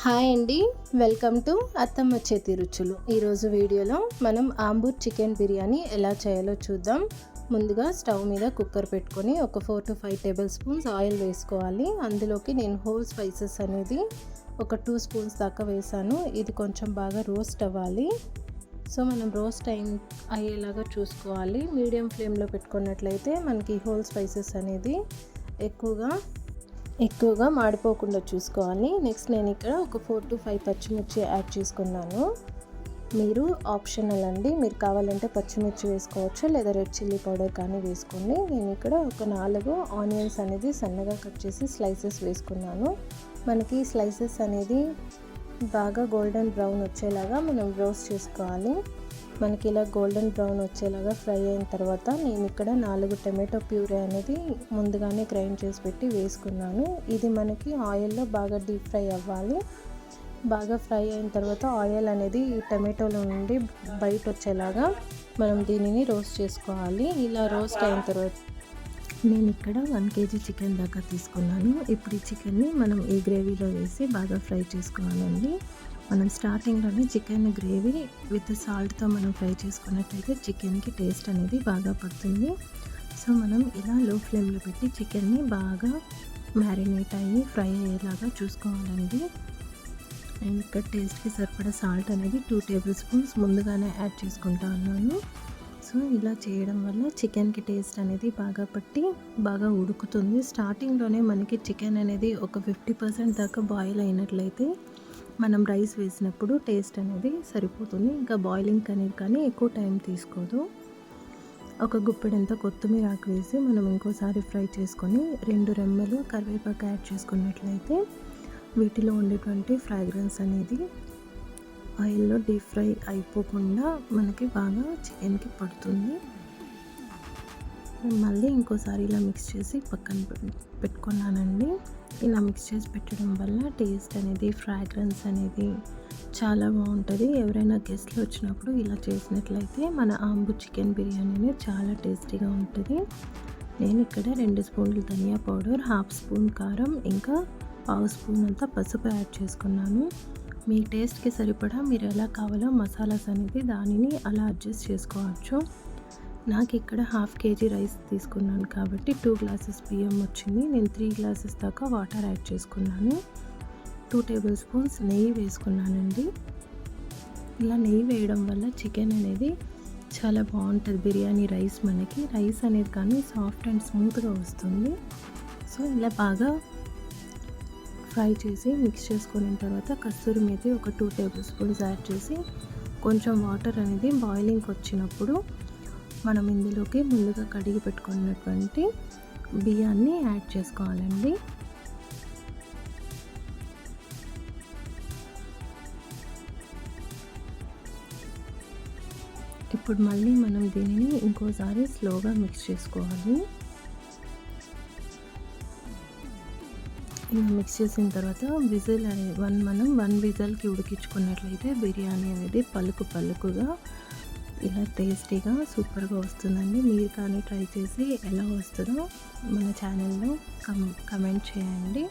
Hi అండి, welcome to అత్తమ్మ చేతి రుచులు. ఈరోజు వీడియోలో మనం ఆంబూర్ చికెన్ బిర్యానీ ఎలా చేయాలో చూద్దాం. ముందుగా స్టవ్ మీద కుక్కర్ పెట్టుకొని ఒక 4 to 5 టేబుల్ స్పూన్స్ ఆయిల్ వేసుకోవాలి. అందులోకి నేను హోల్ స్పైసెస్ అనేది ఒక 2 స్పూన్స్ దాకా వేసాను. ఇది కొంచెం బాగా రోస్ట్ అవ్వాలి. సో మనం రోస్ట్ అయ్యేలాగా చూసుకోవాలి. మీడియం ఫ్లేమ్లో పెట్టుకున్నట్లయితే మనకి హోల్ స్పైసెస్ అనేది ఎక్కువగా మాడిపోకుండా చూసుకోవాలి. నెక్స్ట్ నేను ఇక్కడ ఒక 4 to 5 పచ్చిమిర్చి యాడ్ చేసుకున్నాను. మీరు ఆప్షనల్ అండి, మీరు కావాలంటే పచ్చిమిర్చి వేసుకోవచ్చు, లేదా రెడ్ చిల్లీ పౌడర్ కానీ వేసుకోండి. నేను ఇక్కడ ఒక 4 ఆనియన్స్ అనేది సన్నగా కట్ చేసి స్లైసెస్ వేసుకున్నాను. మనకి స్లైసెస్ అనేది బాగా గోల్డెన్ బ్రౌన్ వచ్చేలాగా మనం రోస్ట్ చేసుకోవాలి. మనకి ఇలా గోల్డెన్ బ్రౌన్ వచ్చేలాగా ఫ్రై అయిన తర్వాత నేను ఇక్కడ 4 టమాటో ప్యూరీ అనేది ముందుగానే గ్రైండ్ చేసి పెట్టి వేసుకున్నాను. ఇది మనకి ఆయిల్లో బాగా డీప్ ఫ్రై అవ్వాలి. బాగా ఫ్రై అయిన తర్వాత ఆయిల్ అనేది ఈ టమాటోలో నుండి బయట వచ్చేలాగా మనం దీనిని రోస్ట్ చేసుకోవాలి. ఇలా రోస్ట్ అయిన తర్వాత నేను ఇక్కడ 1 kg చికెన్ దాకా తీసుకున్నాను. ఇప్పుడు ఈ చికెన్ని మనం ఈ గ్రేవీలో వేసి బాగా ఫ్రై చేసుకోవాలండి. మనం స్టార్టింగ్లోనే చికెన్ గ్రేవీ విత్ సాల్ట్తో మనం ఫ్రై చేసుకున్నట్లయితే చికెన్కి టేస్ట్ అనేది బాగా పడుతుంది. సో మనం ఇలా లో ఫ్లేమ్లో పెట్టి చికెన్ని బాగా మ్యారినేట్ అయ్యి ఫ్రై అయ్యేలాగా చూసుకోవాలండి. నేను ఇక్కడ టేస్ట్కి సరిపడా సాల్ట్ అనేది 2 టేబుల్ స్పూన్స్ ముందుగానే యాడ్ చేసుకుంటా ఉన్నాను. సో ఇలా చేయడం వల్ల చికెన్కి టేస్ట్ అనేది బాగా పట్టి బాగా ఉడుకుతుంది. స్టార్టింగ్లోనే మనకి చికెన్ అనేది ఒక 50% దాకా బాయిల్ అయినట్లయితే మనం రైస్ వేసినప్పుడు టేస్ట్ అనేది సరిపోతుంది. ఇంకా బాయిలింగ్ అనేది కానీ ఎక్కువ టైం తీసుకోదు. ఒక గుప్పెడంత కొత్తిమీర ఆకు వేసి మనం ఇంకోసారి ఫ్రై చేసుకొని 2 రెమ్మలు కరివేపాకు యాడ్ చేసుకున్నట్లయితే వీటిలో ఉండేటువంటి ఫ్రాగ్రెన్స్ అనేది ఆయిల్లో డీప్ ఫ్రై అయిపోకుండా మనకి బాగా చికెన్కి పడుతుంది. మళ్ళీ ఇంకోసారి ఇలా మిక్స్ చేసి పక్కన పెట్టుకున్నానండి. ఇలా మిక్స్ చేసి పెట్టడం వల్ల టేస్ట్ అనేది ఫ్రాగ్రెన్స్ అనేది చాలా బాగుంటుంది. ఎవరైనా గెస్ట్లు వచ్చినప్పుడు ఇలా చేసినట్లయితే మన ఆంబూర్ చికెన్ బిర్యానీ అనేది చాలా టేస్టీగా ఉంటుంది. నేను ఇక్కడ 2 స్పూన్లు ధనియా పౌడర్, 1/2 స్పూన్ కారం, ఇంకా 1/2 స్పూన్ అంతా పసుపు యాడ్ చేసుకున్నాను. మీ టేస్ట్కి సరిపడా మీరు ఎలా కావాలో మసాలాస్ అనేది దానిని అలా అడ్జస్ట్ చేసుకోవచ్చు. నాకు ఇక్కడ 1/2 kg రైస్ తీసుకున్నాను కాబట్టి 2 గ్లాసెస్ బియ్యం వచ్చింది. నేను 3 గ్లాసెస్ దాకా వాటర్ యాడ్ చేసుకున్నాను. 2 టేబుల్ స్పూన్స్ నెయ్యి వేసుకున్నానండి. ఇలా నెయ్యి వేయడం వల్ల చికెన్ అనేది చాలా బాగుంటుంది. బిర్యానీ రైస్ అనేది కానీ సాఫ్ట్ అండ్ స్మూత్గా వస్తుంది. సో ఇలా బాగా ఫ్రై చేసి మిక్స్ చేసుకున్న తర్వాత కస్తూరి మేతి ఒక 2 టేబుల్ స్పూన్స్ యాడ్ చేసి కొంచెం వాటర్ అనేది బాయిలింగ్కి వచ్చినప్పుడు మనం ఇందులోకి ముందుగా కడిగి పెట్టుకున్నటువంటి బియ్యాన్ని యాడ్ చేసుకోవాలండి. ఇప్పుడు మళ్ళీ మనం దీనిని ఇంకోసారి స్లోగా మిక్స్ చేసుకోవాలి. ఇలా మిక్స్ చేసిన తర్వాత విజిల్ మనం 1 విజిల్కి ఉడికించుకున్నట్లయితే బిర్యానీ అనేది పలుకుగా ఇలా టేస్టీగా సూపర్గా వస్తుందండి. మీరు కానీ ట్రై చేసి ఎలా వస్తుందో మన ఛానల్లో కమెంట్ చేయండి.